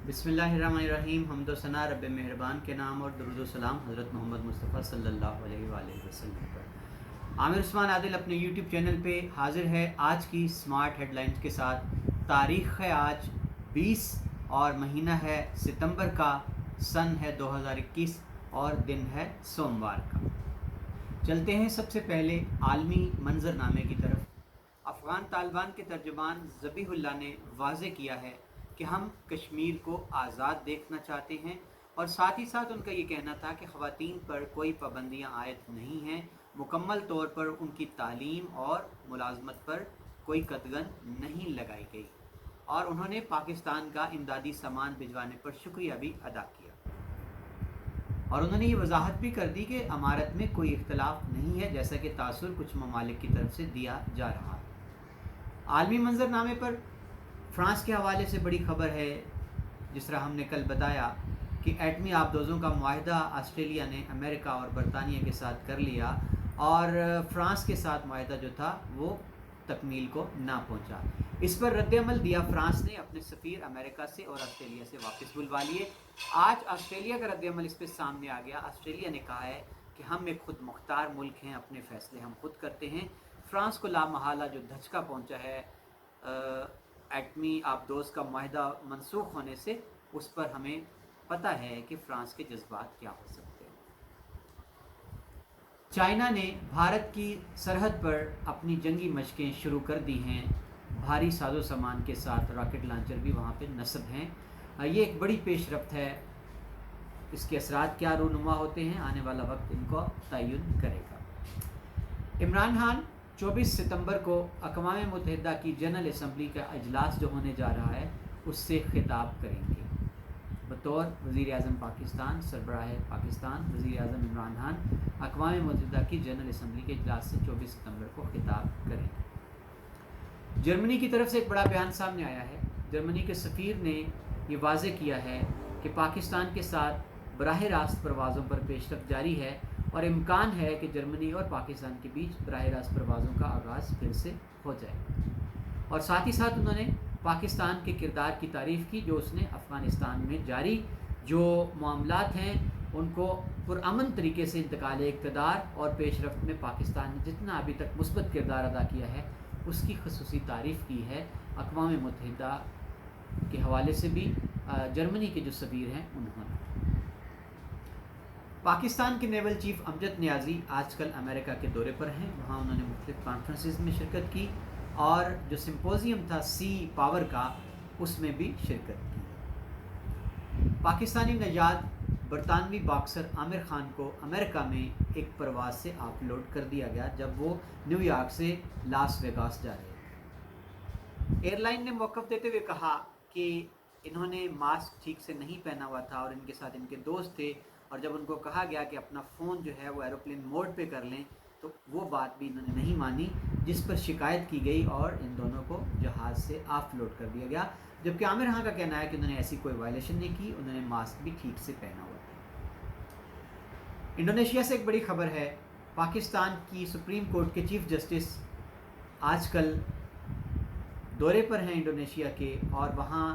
बिस्मिल्लाहिर्रहमानिर्रहीम। हम्द व सना रब मेहरबान के नाम और दरूद व सलाम हज़रत मोहम्मद मुस्तफ़ा सल्लल्लाहु अलैहि वसल्लम पर। आमिर उस्मान आदिल अपने यूट्यूब चैनल पे हाजिर है आज की स्मार्ट हेडलाइंस के साथ। तारीख़ है आज 20 और महीना है सितंबर का, सन है 2021 और दिन है सोमवार का। चलते हैं सबसे पहले आलमी मंजरनामे की तरफ। अफ़गान तालिबान के तर्जुमान ज़बीहुल्लाह ने वाज़े किया है कि हम कश्मीर को आज़ाद देखना चाहते हैं, और साथ ही साथ उनका ये कहना था कि ख़वातीन पर कोई पाबंदियाँ आयद नहीं हैं, मुकम्मल तौर पर उनकी तालीम और मुलाजमत पर कोई कदगन नहीं लगाई गई, और उन्होंने पाकिस्तान का इमदादी सामान भिजवाने पर शुक्रिया भी अदा किया। और उन्होंने ये वजाहत भी कर दी कि अमारत में कोई इख्तलाफ नहीं है, जैसा कि तासुर कुछ ममालिक की तरफ से दिया जा रहा है। आलमी मंजरनामे पर फ्रांस के हवाले से बड़ी खबर है। जिस तरह हमने कल बताया कि एटमी आबदोज़ों का मुआहदा ऑस्ट्रेलिया ने अमेरिका और बरतानिया के साथ कर लिया, और फ्रांस के साथ मुआहदा जो था वो तकमील को ना पहुंचा। इस पर रद्दअमल दिया फ्रांस ने, अपने सफ़ीर अमेरिका से और ऑस्ट्रेलिया से वापस बुलवा लिए। आज ऑस्ट्रेलिया का रद्दअमल इस पर सामने आ गया। ऑस्ट्रेलिया ने कहा है कि हम एक खुद मुख्तार मुल्क हैं, अपने फ़ैसले हम खुद करते हैं। फ्रांस को लामहला जो धचका पहुंचा है एटमी आबदोज़ का मुआहदा मनसूख होने से, उस पर हमें पता है कि फ़्रांस के जज्बात क्या हो सकते हैं। चाइना ने भारत की सरहद पर अपनी जंगी मशकें शुरू कर दी हैं। भारी साजो सामान के साथ रॉकेट लॉन्चर भी वहाँ पे नस्ब हैं। ये एक बड़ी पेशरफ्त है। इसके असरात क्या रूनुमा होते हैं, आने वाला वक्त इनको तयन करेगा। इमरान खान 24 सितंबर को अक़वाम मुत्तहिदा की जनरल असम्बली का अजलास जो होने जा रहा है उससे खिताब करेंगे। बतौर वज़ीर-ए-आज़म पाकिस्तान, सरबराह पाकिस्तान वज़ीर-ए-आज़म इमरान खान अक़वाम मुत्तहिदा की जनरल असम्बली के अजलास से 24 सितंबर को खिताब करेंगे। जर्मनी की तरफ से एक बड़ा बयान सामने आया है। जर्मनी के सफ़ीर ने ये वाज़े किया है कि पाकिस्तान के साथ बराह रास्त परवाज़ों पर पेशरफ्त जारी है, और इम्कान है कि जर्मनी और पाकिस्तान के बीच बराह रास्त परवाज़ों का आगाज़ फिर से हो जाए। और साथ ही साथ उन्होंने पाकिस्तान के किरदार की तारीफ़ की जो उसने अफ़गानिस्तान में जारी जो मामलात हैं उनको पुरअमन तरीके से इंतकाल इक़्तिदार और पेशरफ्त में पाकिस्तान ने जितना अभी तक मुस्बत किरदार अदा किया है उसकी ख़ुसूसी तारीफ़ की है। अक़वाम मुत्तहिदा के हवाले से भी जर्मनी के जो सफ़ीर हैं उन्होंने। पाकिस्तान के नेवल चीफ अमजद नियाज़ी आजकल अमेरिका के दौरे पर हैं। वहाँ उन्होंने मुख्तलिफ़ कॉन्फ्रेंसेस में शिरकत की, और जो सिम्पोजियम था सी पावर का उसमें भी शिरकत की। पाकिस्तानी नजाद बरतानवी बॉक्सर आमिर खान को अमेरिका में एक परवाज़ से ऑफलोड कर दिया गया जब वो न्यूयॉर्क से लास वेगास जा रहे थे। एयरलाइन ने मौक़िफ़ देते हुए कहा कि इन्होंने मास्क ठीक से नहीं पहना हुआ था और इनके साथ इनके दोस्त थे, और जब उनको कहा गया कि अपना फ़ोन जो है वो एरोप्लेन मोड पे कर लें तो वो बात भी इन्होंने नहीं मानी, जिस पर शिकायत की गई और इन दोनों को जहाज़ से ऑफलोड कर दिया गया। जबकि आमिर खान का कहना है कि उन्होंने ऐसी कोई वायलेशन नहीं की, उन्होंने मास्क भी ठीक से पहना हुआ था। इंडोनेशिया से एक बड़ी खबर है। पाकिस्तान की सुप्रीम कोर्ट के चीफ जस्टिस आजकल दौरे पर हैं इंडोनेशिया के, और वहाँ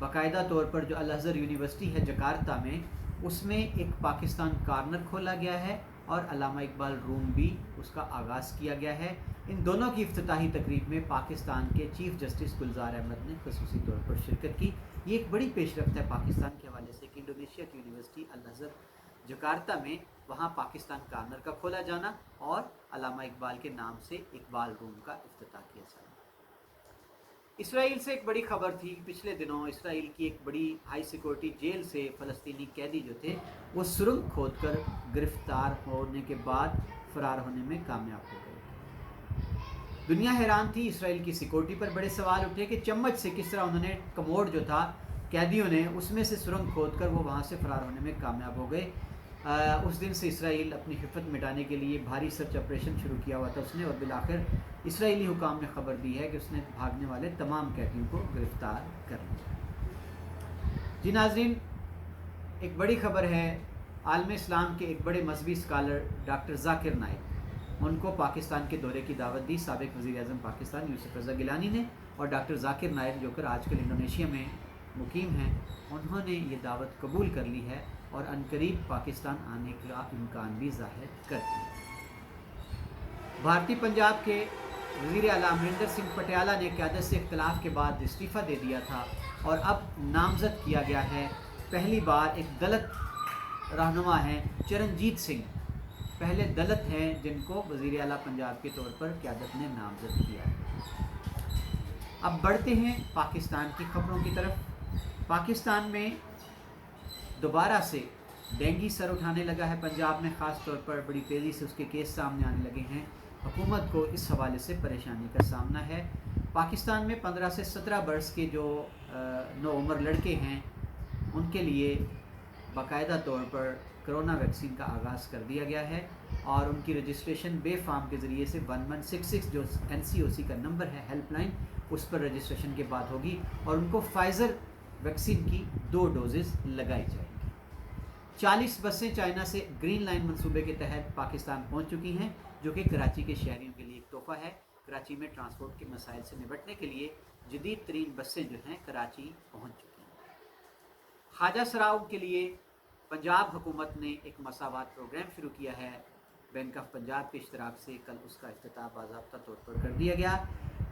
बाकायदा तौर पर जो अल अज़हर यूनिवर्सिटी है जकार्ता में, उसमें एक पाकिस्तान कॉर्नर खोला गया है और अल्लामा इकबाल रूम भी उसका आगाज़ किया गया है। इन दोनों की इफ्तिताही तकरीब में पाकिस्तान के चीफ जस्टिस गुलजार अहमद ने ख़ुसूसी तौर पर शिरकत की। ये एक बड़ी पेशरफ्त है पाकिस्तान के हवाले से कि इंडोनेशिया की यूनिवर्सिटी अल अज़हर जकार्ता में वहाँ पाकिस्तान कॉर्नर का खोला जाना और अल्लामा इकबाल के नाम से इकबाल रूम का इफ्तिताह किया जाना। इसराइल से एक बड़ी खबर थी। पिछले दिनों इसराइल की एक बड़ी हाई सिक्योरिटी जेल से फ़लस्तीनी कैदी जो थे वो सुरंग खोदकर गिरफ़्तार होने के बाद फ़रार होने में कामयाब हो गए। दुनिया हैरान थी। इसराइल की सिक्योरिटी पर बड़े सवाल उठे कि चम्मच से किस तरह उन्होंने कमोड जो था कैदियों ने उसमें से सुरंग खोदकर वो वहाँ से फ़रार होने में कामयाब हो गए। उस दिन से इसराइल अपनी हिफ़्फ़त मिटाने के लिए भारी सर्च ऑपरेशन शुरू किया हुआ था उसने, और बिलाखिर इसराइली हुकाम ने खबर दी है कि उसने भागने वाले तमाम कैदियों को गिरफ़्तार कर लिया। जी नाज़रीन, एक बड़ी खबर है। आलम इस्लाम के एक बड़े मजहबी स्कॉलर डॉक्टर ज़ाकिर नाइक, उनको पाकिस्तान के दौरे की दावत दी साबिक़ वज़ीर-ए-आज़म पाकिस्तान यूसुफ़ रज़ा गिलानी ने, और डॉक्टर ज़ाकिर नाइक जो कर आजकल इंडोनेशिया में मुकीम हैं, उन्होंने ये दावत कबूल कर ली है और अनकरीब पाकिस्तान आने का इम्कान भी ज़ाहिर करती है। भारतीय पंजाब के वज़ीर आला अमरिंदर सिंह पटियाला ने क़यादत से इख्तिलाफ़ के बाद इस्तीफ़ा दे दिया था और अब नामज़द किया गया है। पहली बार एक दलित रहनुमा हैं चरणजीत सिंह, पहले दलित हैं जिनको वज़ीर आला पंजाब के तौर पर क़यादत ने नामज़द किया है। अब बढ़ते हैं पाकिस्तान की खबरों की तरफ। पाकिस्तान में दोबारा से डेंगू सर उठाने लगा है। पंजाब में ख़ास तौर पर बड़ी तेज़ी से उसके केस सामने आने लगे हैं। हुकूमत को इस हवाले से परेशानी का सामना है। पाकिस्तान में 15 से 17 बरस के जो नौउम्र लड़के हैं उनके लिए बाकायदा तौर पर कोरोना वैक्सीन का आगाज़ कर दिया गया है और उनकी रजिस्ट्रेशन बे फार्म के ज़रिए से 1166 जो NCOC का नंबर है हेल्पलाइन, उस पर रजिस्ट्रेशन के बाद होगी और उनको फाइज़र वैक्सीन की 2 डोजेज़ लगाई जाएंगी। 40 बसें चाइना से ग्रीन लाइन मंसूबे के तहत पाकिस्तान पहुंच चुकी हैं, जो कि कराची के शहरियों के लिए एक तोहफ़ा है। कराची में ट्रांसपोर्ट के मसाइल से निपटने के लिए जदीद तरीन बसें जो हैं कराची पहुंच चुकी हैं। ख्वाजा सराओं के लिए पंजाब हुकूमत ने एक मसावात प्रोग्राम शुरू किया है। बैंक ऑफ पंजाब के इश्तराक से कल उसका इफ्तिताह बाज़ाब्ता तौर पर कर दिया गया।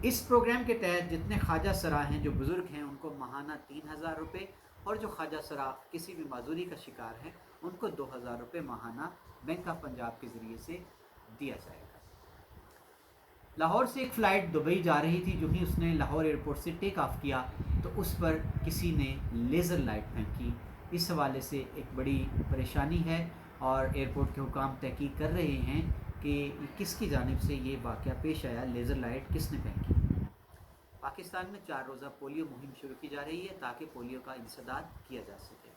इस प्रोग्राम के तहत जितने ख्वाजा सरा हैं जो बुज़ुर्ग हैं उनको माहाना 3000 रुपये और जो ख्वाजा सरा किसी भी माजूरी का शिकार हैं उनको 2000 रुपये माहाना बैंक ऑफ पंजाब के ज़रिए से दिया जाएगा। लाहौर से एक फ़्लाइट दुबई जा रही थी। जो ही उसने लाहौर एयरपोर्ट से टेक ऑफ किया तो उस पर किसी ने लेज़र लाइट फेंकी। इस हवाले से एक बड़ी परेशानी है और एयरपोर्ट के हुकाम तहकीक कर रहे हैं कि किसकी जानिब से ये वाक़या पेश आया, लेज़र लाइट किसने फेंकी। पाकिस्तान में 4 रोज़ा पोलियो मुहिम शुरू की जा रही है ताकि पोलियो का इंसदाद किया जा सके।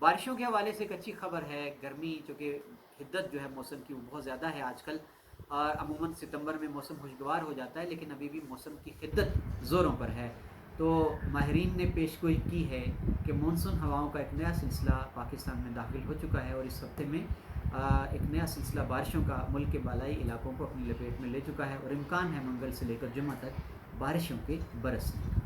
बारिशों के हवाले से एक अच्छी खबर है। गर्मी चूँकि हिद्दत जो है मौसम की वो बहुत ज़्यादा है आजकल, और अमूमन सितंबर में मौसम खुशगवार हो जाता है, लेकिन अभी भी मौसम की हिद्दत ज़ोरों पर है। तो माहिरीन ने पेशगोई की है कि मानसून हवाओं का एक नया सिलसिला पाकिस्तान में दाखिल हो चुका है और इस हफ्ते में एक नया सिलसिला बारिशों का मुल्क के बालाई इलाकों को अपनी लपेट में ले चुका है और इम्कान है मंगल से लेकर जुम्मा तक बारिशों के बरसने का।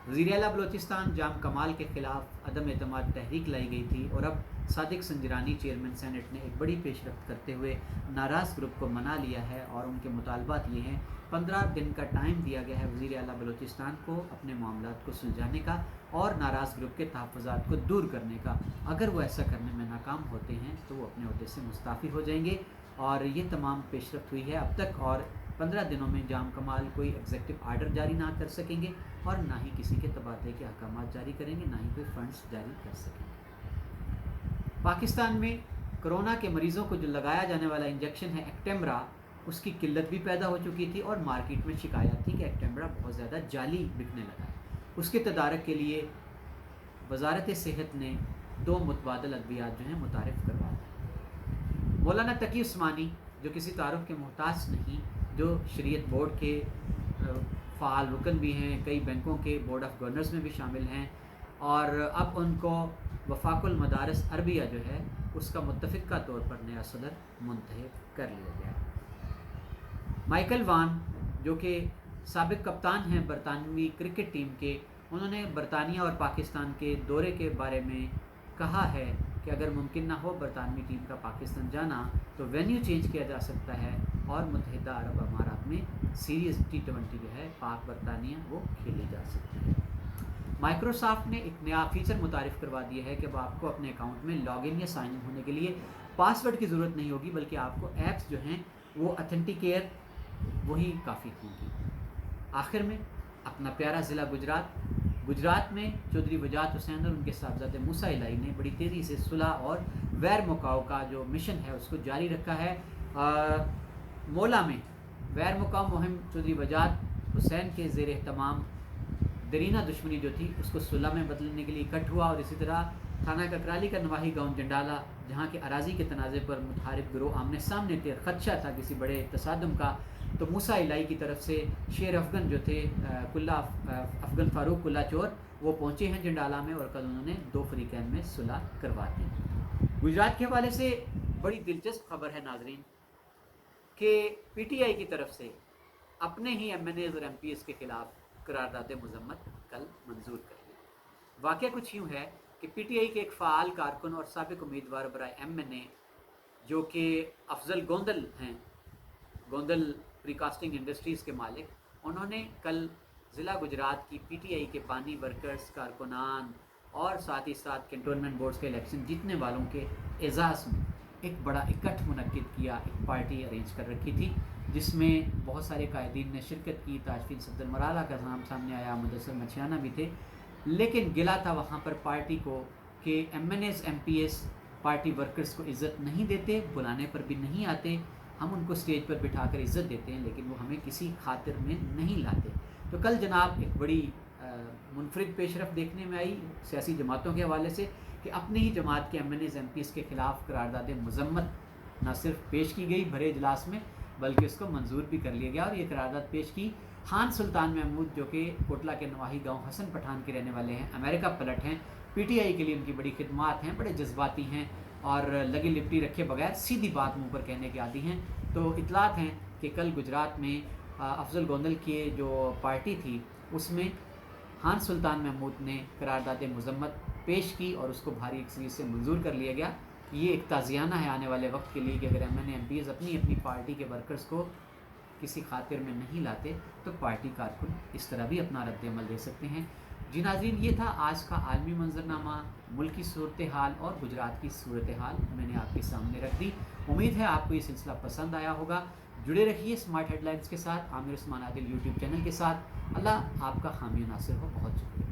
वज़ीर आला बलोचिस्तान जाम कमाल के ख़िलाफ़ अदम एतमाद तहरीक लाई गई थी और अब सादिक संजरानी चेयरमैन सेनेट ने एक बड़ी पेशरफ्त करते हुए नाराज़ ग्रुप को मना लिया है और उनके मुतालबात ये हैं 15 दिन का टाइम दिया गया है वज़ीर आला बलोचिस्तान को अपने मामलात को सुलझाने का और नाराज़ ग्रुप के तहफ़्फ़ुज़ात को दूर करने का। अगर वो ऐसा करने में नाकाम होते हैं तो वो अपने ओहदे से मुस्ताफ़ी हो जाएंगे और ये तमाम पेशरफ्त हुई है अब तक। और 15 दिनों में जाम कमाल कोई एग्जेक्टिव आर्डर जारी ना कर सकेंगे और ना ही किसी के तबादले के अहकामात जारी करेंगे, ना ही कोई फ़ंड्स जारी कर सकेंगे। पाकिस्तान में कोरोना के मरीज़ों को जो लगाया जाने वाला इंजेक्शन है एक्टेम्ब्रा, उसकी किल्लत भी पैदा हो चुकी थी और मार्केट में शिकायत थी कि एक्टेम्ब्रा बहुत ज़्यादा जाली बिकने लगा है। उसके तदारक के लिए वजारत सेहत ने 2 मुतबादल अद्वियात जो हैं मुतारिफ़ करवा दी। मौलाना तकी उस्मानी जो किसी तारुफ के मोहताज नहीं, जो शरीयत बोर्ड के फ़ाल रुकन भी हैं, कई बैंकों के बोर्ड ऑफ गवर्नर्स में भी शामिल हैं और अब उनको वफाकुल मदारस अरबिया जो है उसका मुत्तफ़िक़ा तौर पर नया सदर मुंतखब कर लिया गया है। माइकल वान जो कि साबिक़ कप्तान हैं बरतानवी क्रिकेट टीम के, उन्होंने बरतानिया और पाकिस्तान के दौरे के बारे में कहा है कि अगर मुमकिन ना हो बरतानवी टीम का पाकिस्तान जाना तो वेन्यू चेंज किया जा सकता है और मुत्तहिदा अरब अमारात में सीरीज़ T20 जो है पाक बरतानिया वो खेली जा सकती है। माइक्रोसॉफ्ट ने एक नया फ़ीचर मुतारिफ़ करवा दिया है कि अब आपको अपने अकाउंट में लॉगिन या साइन इन होने के लिए पासवर्ड की ज़रूरत नहीं होगी, बल्कि आपको ऐप्स जो हैं वो ऑथेंटिकेट वही काफ़ी होंगी। आखिर में अपना प्यारा ज़िला गुजरात में चौधरी वजाहत हुसैन और उनके साहबजादे मूसा इलाही ने बड़ी तेज़ी से सुलह और वैर मुकाव का जो मिशन है उसको जारी रखा है। मोला में वैर मुकाव मुहिम चौधरी वजाहत हुसैन के ज़ेर एहतमाम दरीना दुश्मनी जो थी उसको सुलह में बदलने के लिए इकट्ठ हुआ और इसी तरह थाना ककराली का नवाही गांव जंडाला जहां के अराजी के तनाज़े पर मुतहारिब गिरोह आमने सामने थे, खदशा था किसी बड़े तसादम का, तो मूसा इलाही की तरफ से शेर अफगन जो थे अफगन फ़ारूक कुल्ला चोर वो पहुँचे हैं जंडाला में और कल उन्होंने 2 फरीकैन में सुलह करवा दी। गुजरात के हवाले से बड़ी दिलचस्प खबर है नाजरीन कि PTI की तरफ से अपने ही MNAs और MPs के ख़िलाफ़ करारदाद मज़म्मत कल मंजूर करें। واقعہ کچھ یوں ہے کہ پی ٹی آئی کے ایک فعال کارکن اور سابق امیدوار برائے MNA جو کہ افضل گوندل ہیں، گوندل پری کاسٹنگ انڈسٹریز کے مالک، انہوں نے کل ضلع گجرات کی پی ٹی آئی کے بانی ورکرز، کارکنان اور ساتھ ہی ساتھ کنٹونمنٹ بورڈز کے الیکشن جیتنے والوں کے اعزاز میں ایک بڑا اکٹھ منعقد کیا، ایک پارٹی ارینج کر رکھی تھی جس میں بہت سارے قائدین نے شرکت کی، تاجفین صفدر مرالہ کا نام سامنے آیا، مدثر مچھیانہ بھی تھے، لیکن گلا تھا وہاں پر پارٹی کو کہ MNAs MPs پارٹی ورکرز کو عزت نہیں دیتے، بلانے پر بھی نہیں آتے، ہم ان کو اسٹیج پر بٹھا کر عزت دیتے ہیں لیکن وہ ہمیں کسی خاطر میں نہیں لاتے۔ تو کل جناب ایک بڑی منفرد پیش رفت دیکھنے میں آئی سیاسی جماعتوں کے حوالے سے کہ اپنی ہی جماعت کے MNAs MPs کے خلاف قرارداد مذمت نہ صرف پیش کی گئی بھرے اجلاس میں بلکہ اس کو منظور بھی کر لیا گیا، اور یہ قرارداد پیش کی خان سلطان محمود جو کہ کوٹلہ کے نواحی گاؤں حسن پٹھان کے رہنے والے ہیں، امریکہ پلٹ ہیں، پی ٹی آئی کے لیے ان کی بڑی خدمات ہیں، بڑے جذباتی ہیں اور لگی لپٹی رکھے بغیر سیدھی بات منہ پر کہنے کے عادی ہیں۔ تو اطلاعات ہیں کہ کل گجرات میں افضل گوندل کی جو پارٹی تھی اس میں خان سلطان محمود نے قرارداد مذمت پیش کی اور اس کو بھاری اکثریت سے منظور کر لیا گیا۔ یہ ایک تعزیانہ ہے آنے والے وقت کے لیے کہ اگر MNA MPs اپنی اپنی پارٹی کے ورکرز کو کسی خاطر میں نہیں لاتے تو پارٹی کارکن اس طرح بھی اپنا رد عمل دے سکتے ہیں۔ جی ناظرین، یہ تھا آج کا عالمی منظرنامہ، ملکی صورتحال اور گجرات کی صورتحال میں نے آپ کے سامنے رکھ دی۔ امید ہے آپ کو یہ سلسلہ پسند آیا ہوگا۔ جڑے رہیے اسمارٹ ہیڈ لائنز کے ساتھ، عامر عثمان عادل یوٹیوب چینل کے ساتھ۔ اللہ آپ کا حامی و ناصر ہو۔ بہت شکریہ۔